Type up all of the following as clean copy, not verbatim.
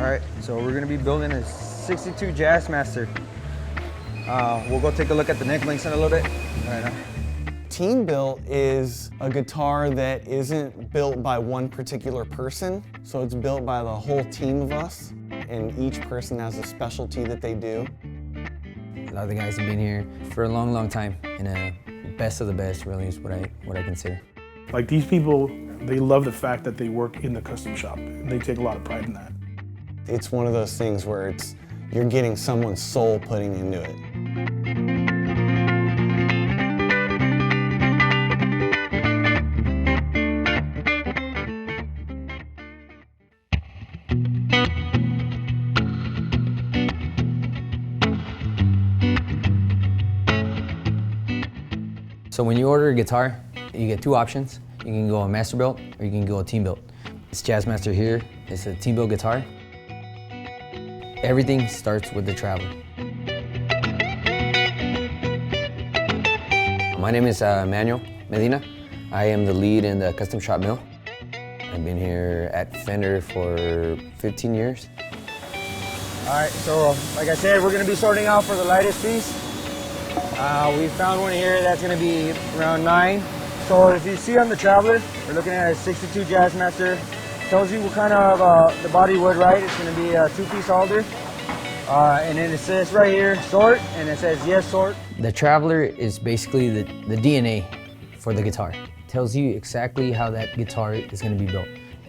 Alright, so we're gonna be building a 62 Jazzmaster. We'll go take a look at the neck links in a little bit. Right now. Team built is a guitar that isn't built by one particular person, so it's built by the whole team of us, and each person has a specialty that they do. A lot of the guys have been here for a long, long time, and best of the best really is what I consider. Like these people, they love the fact that they work in the custom shop, and they take a lot of pride in that. It's one of those things where you're getting someone's soul putting into it. So when you order a guitar, you get two options. You can go a master built or you can go a team built. This Jazzmaster here is a team built guitar. Everything starts with the Traveler. My name is Manuel Medina. I am the lead in the custom shop mill. I've been here at Fender for 15 years. Alright, so like I said, we're gonna be starting out for the lightest piece. We found one here that's gonna be around 9. So if you see on the Traveler, we're looking at a 62 Jazzmaster. Tells you what kind of the body wood, right? It's gonna be a 2-piece halter. And then it says right here, sort, and it says yes, sort. The Traveler is basically the DNA for the guitar. It tells you exactly how that guitar is gonna be built.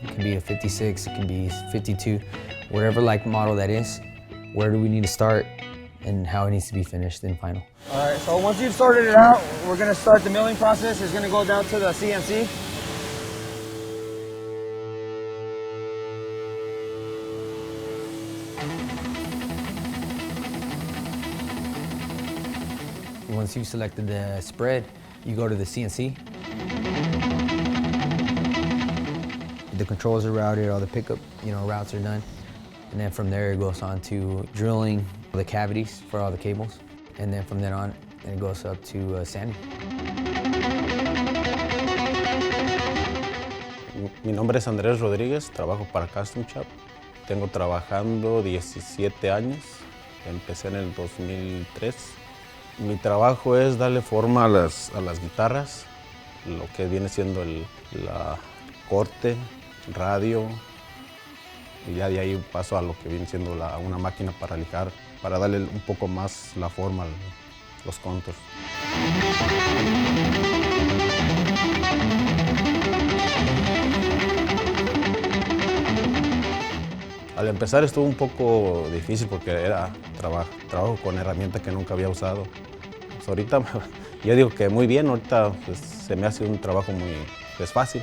It can be a 56, it can be 52, whatever like model that is. Where do we need to start and how it needs to be finished in final. All right, so once you've sorted it out, we're gonna start the milling process. It's gonna go down to the CNC. Once you've selected the spread, you go to the CNC. The controls are routed, all the pickup routes are done. And then from there it goes on to drilling the cavities for all the cables. And then from then on, it goes up to sanding. Mi nombre es Andrés Rodríguez, trabajo para Custom Shop. Tengo trabajando 17 años, empecé en el 2003. Mi trabajo es darle forma a las guitarras, lo que viene siendo la corte, radio, y ya de ahí paso a lo que viene siendo una máquina para lijar, para darle un poco más la forma a los contours. Al empezar estuvo un poco difícil porque era trabajo con herramientas que nunca había usado. Pues ahorita yo digo que muy bien, ahorita pues, se me hace un trabajo muy fácil.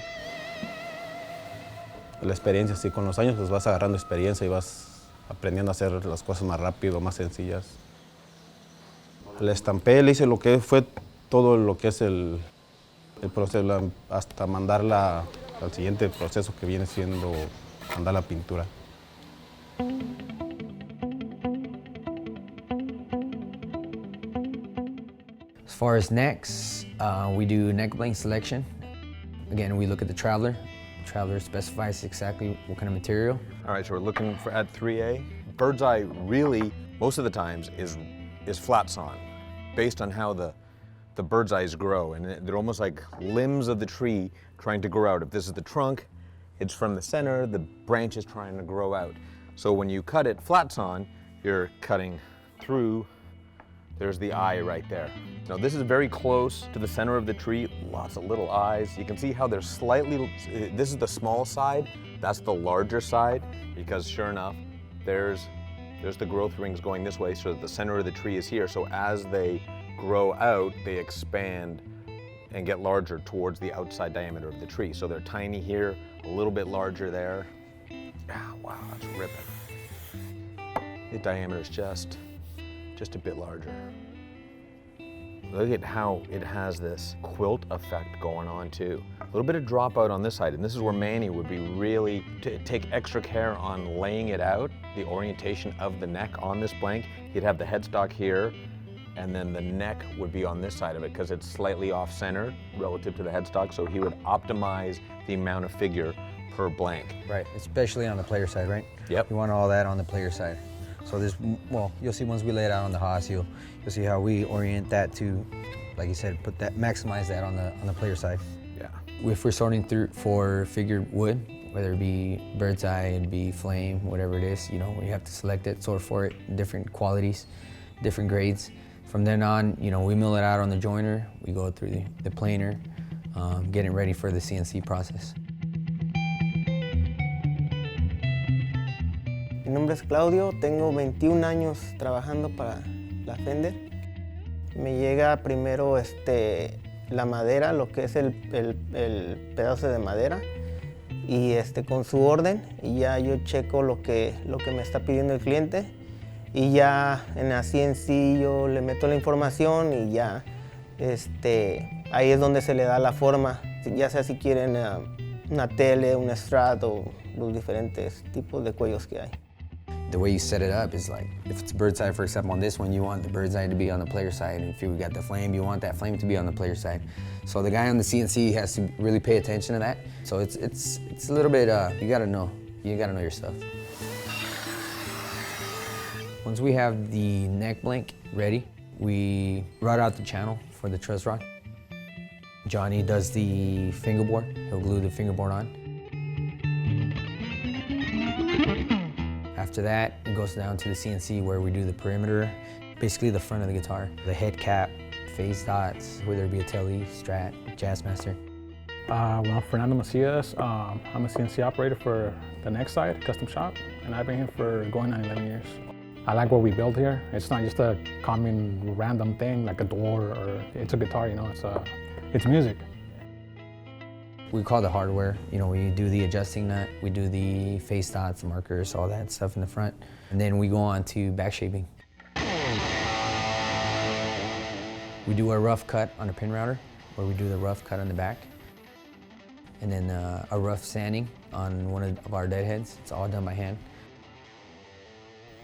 La experiencia, sí, con los años pues vas agarrando experiencia y vas aprendiendo a hacer las cosas más rápido, más sencillas. Le estampé, le hice lo que fue todo lo que es el proceso, hasta mandarla al siguiente proceso que viene siendo mandar la pintura. As far as necks, we do neck blank selection. Again, we look at the Traveler. The Traveler specifies exactly what kind of material. All right, so we're looking at 3A. Bird's eye really, most of the times, is flat sawn, based on how the bird's eyes grow. And they're almost like limbs of the tree trying to grow out. If this is the trunk, it's from the center, the branch is trying to grow out. So when you cut it flat sawn, you're cutting through. There's the eye right there. Now this is very close to the center of the tree, lots of little eyes. You can see how they're slightly, this is the small side, that's the larger side, because sure enough, there's the growth rings going this way, so that the center of the tree is here. So as they grow out, they expand and get larger towards the outside diameter of the tree. So they're tiny here, a little bit larger there. Ah, wow, that's ripping. The diameter is just a bit larger. Look at how it has this quilt effect going on too. A little bit of dropout on this side, and this is where Manny would be really, to take extra care on laying it out, the orientation of the neck on this blank. He'd have the headstock here, and then the neck would be on this side of it because it's slightly off-center relative to the headstock, so he would optimize the amount of figure per blank. Right, especially on the player side, right? Yep. You want all that on the player side. So there's, well, you'll see once we lay it out on the Haas, you'll see how we orient that to, like you said, maximize that on the player side. Yeah. If we're sorting through for figured wood, whether it be bird's eye, it'd be flame, whatever it is, you know, we have to select it, sort for it, different qualities, different grades. From then on, you know, we mill it out on the joiner, we go through the planer, getting ready for the CNC process. Mi nombre es Claudio, tengo 21 años trabajando para la Fender. Me llega primero la madera, lo que es el pedazo de madera, y con su orden, y ya yo checo lo que me está pidiendo el cliente, y ya en la CNC yo le meto la información y ya ahí es donde se le da la forma, ya sea si quieren una tele, un Strat o los diferentes tipos de cuellos que hay. The way you set it up is like, if it's bird's eye, for example, on this one, you want the bird's eye to be on the player side. And if you got the flame, you want that flame to be on the player side. So the guy on the CNC has to really pay attention to that. So it's a little bit, you gotta know your stuff. Once we have the neck blank ready, we route out the channel for the truss rod. Johnny does the fingerboard. He'll glue the fingerboard on. After that, it goes down to the CNC where we do the perimeter, basically the front of the guitar, the head cap, phase dots, whether it be a Tele, Strat, Jazzmaster. Well, Fernando Macias, I'm a CNC operator for the next side, Custom Shop, and I've been here for going on 11 years. I like what we build here. It's not just a common random thing like a door or it's a guitar, you know, it's music. We call the hardware, you know, we do the adjusting nut, we do the face dots, markers, all that stuff in the front. And then we go on to back shaping. We do a rough cut on a pin router, where we do the rough cut on the back. And then a rough sanding on one of our deadheads. It's all done by hand.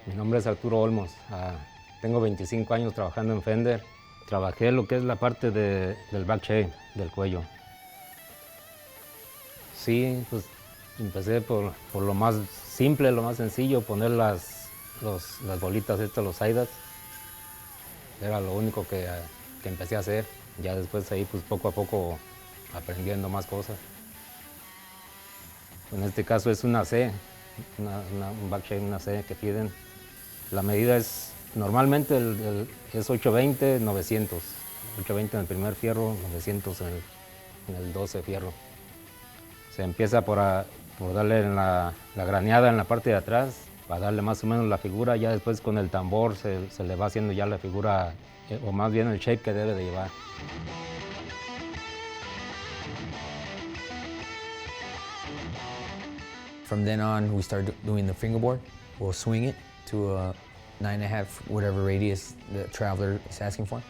Mi nombre es Arturo Olmos. Tengo 25 años trabajando en Fender. Trabajé lo que es la parte del back shape, del cuello. Sí, pues empecé por lo más simple, lo más sencillo, poner las bolitas estas, los side-ups. Era lo único que empecé a hacer. Ya después ahí pues poco a poco aprendiendo más cosas. En este caso es una C, un back shape, una C que piden. La medida es, normalmente es 820, 900. 820 en el primer fierro, 900 en el 12 fierro. Se empieza por darle en la graneada en la parte de atrás, para darle más o menos la figura, ya después con el tambor se le va haciendo ya la figura, o más bien el shape que debe de llevar. From then on, we start doing the fingerboard. We'll swing it to a 9.5, whatever radius the traveler is asking for.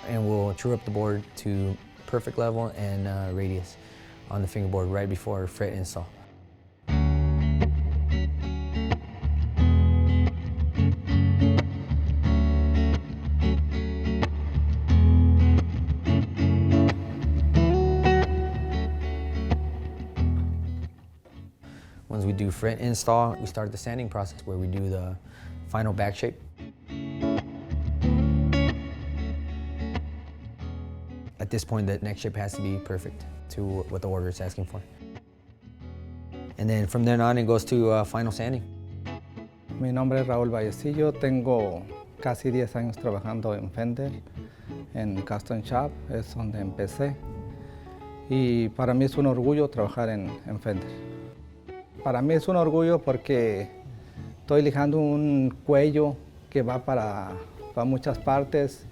And we'll true up the board to perfect level and radius on the fingerboard right before fret install. Once we do fret install, we start the sanding process where we do the final back shape. At this point, the neck shape has to be perfect to what the order is asking for. And then from then on, it goes to final sanding. Mi nombre es Raúl Vallecillo, tengo casi 10 años trabajando en Fender, en Custom Shop, es donde empecé. Y para mí es un orgullo trabajar en Fender. Para mí es un orgullo porque estoy lijando un cuello que va para muchas partes,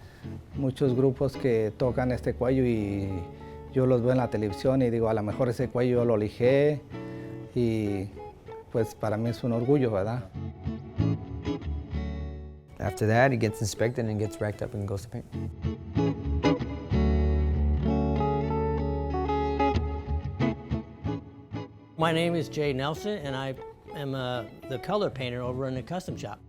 muchos grupos que tocan este cuello y yo los veo en la televisión y digo, a lo mejor ese cuello yo lo lijé y pues para mí es un orgullo, ¿verdad? After that, it gets inspected and gets racked up and goes to paint. My name is Jay Nelson, and I am the color painter over in the Custom Shop.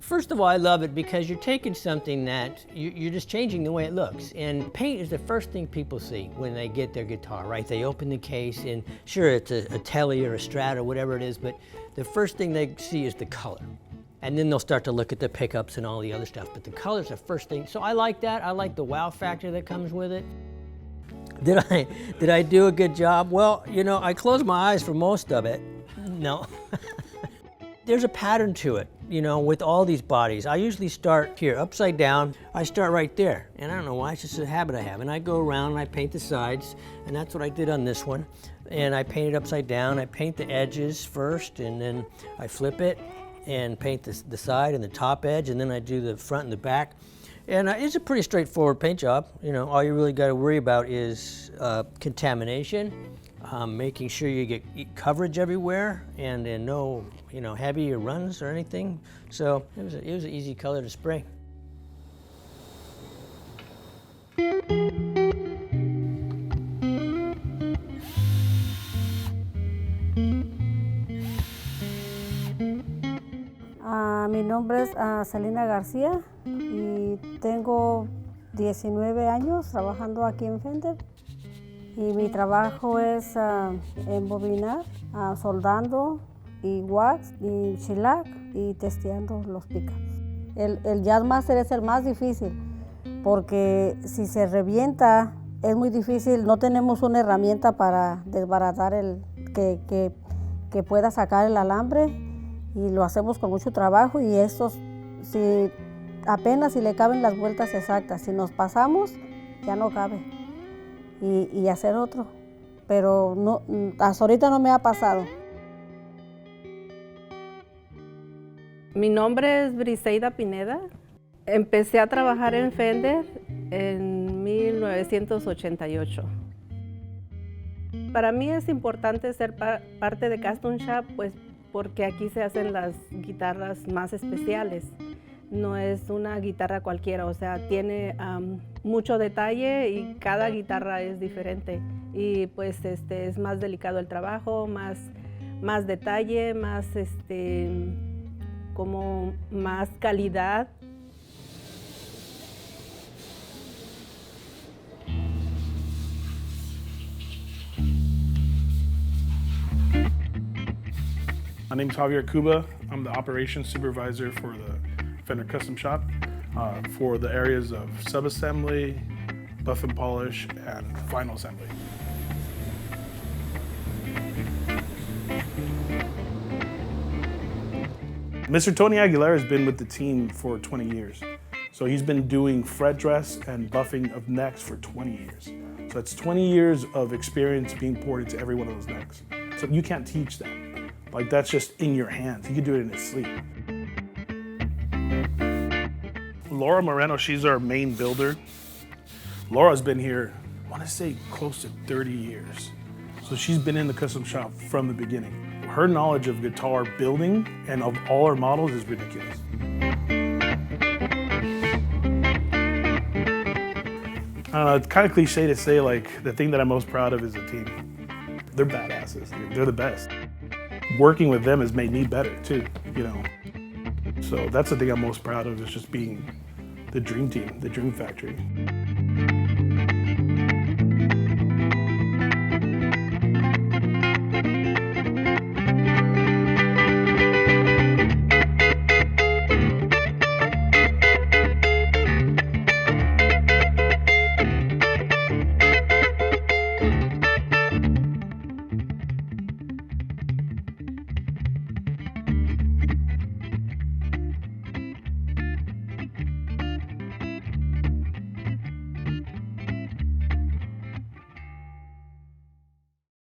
First of all, I love it because you're taking something that you're just changing the way it looks. And paint is the first thing people see when they get their guitar, right? They open the case and sure, it's a Tele or a Strat or whatever it is, but the first thing they see is the color. And then they'll start to look at the pickups and all the other stuff. But the color's the first thing. So I like that. I like the wow factor that comes with it. Did I do a good job? Well, you know, I closed my eyes for most of it. No. There's a pattern to it, you know, with all these bodies. I usually start here, upside down. I start right there. And I don't know why, it's just a habit I have. And I go around and I paint the sides. And that's what I did on this one. And I paint it upside down. I paint the edges first, and then I flip it and paint the side and the top edge, and then I do the front and the back. And it's a pretty straightforward paint job. You know, all you really got to worry about is contamination, making sure you get coverage everywhere, and then no, you know, heavy runs or anything. So it was an easy color to spray. Mi nombre es Celina García y tengo 19 años trabajando aquí en Fender, y mi trabajo es embobinar, soldando y wax y shellac y testeando los pickups. El Jazzmaster es el más difícil porque si se revienta es muy difícil, no tenemos una herramienta para desbaratar que pueda sacar el alambre, y lo hacemos con mucho trabajo, y estos apenas si le caben las vueltas exactas. Si nos pasamos, ya no cabe. Y hacer otro. Pero no, hasta ahorita no me ha pasado. Mi nombre es Briseida Pineda. Empecé a trabajar en Fender en 1988. Para mí es importante ser parte de Custom Shop, pues porque aquí se hacen las guitarras más especiales. No es una guitarra cualquiera, o sea, tiene mucho detalle y cada guitarra es diferente. Y pues es más delicado el trabajo, más detalle, más como más calidad. My name's Javier Cuba. I'm the operations supervisor for the Fender Custom Shop for the areas of subassembly, buff and polish, and final assembly. Mr. Tony Aguilar has been with the team for 20 years. So he's been doing fret dress and buffing of necks for 20 years. So it's 20 years of experience being poured into every one of those necks. So you can't teach that. Like, that's just in your hands. He could do it in his sleep. Laura Moreno, she's our main builder. Laura's been here, I want to say, close to 30 years. So she's been in the custom shop from the beginning. Her knowledge of guitar building and of all our models is ridiculous. It's kind of cliche to say, like, the thing that I'm most proud of is the team. They're badasses. They're the best. Working with them has made me better too, you know. So that's the thing I'm most proud of, is just being the dream team, the dream factory.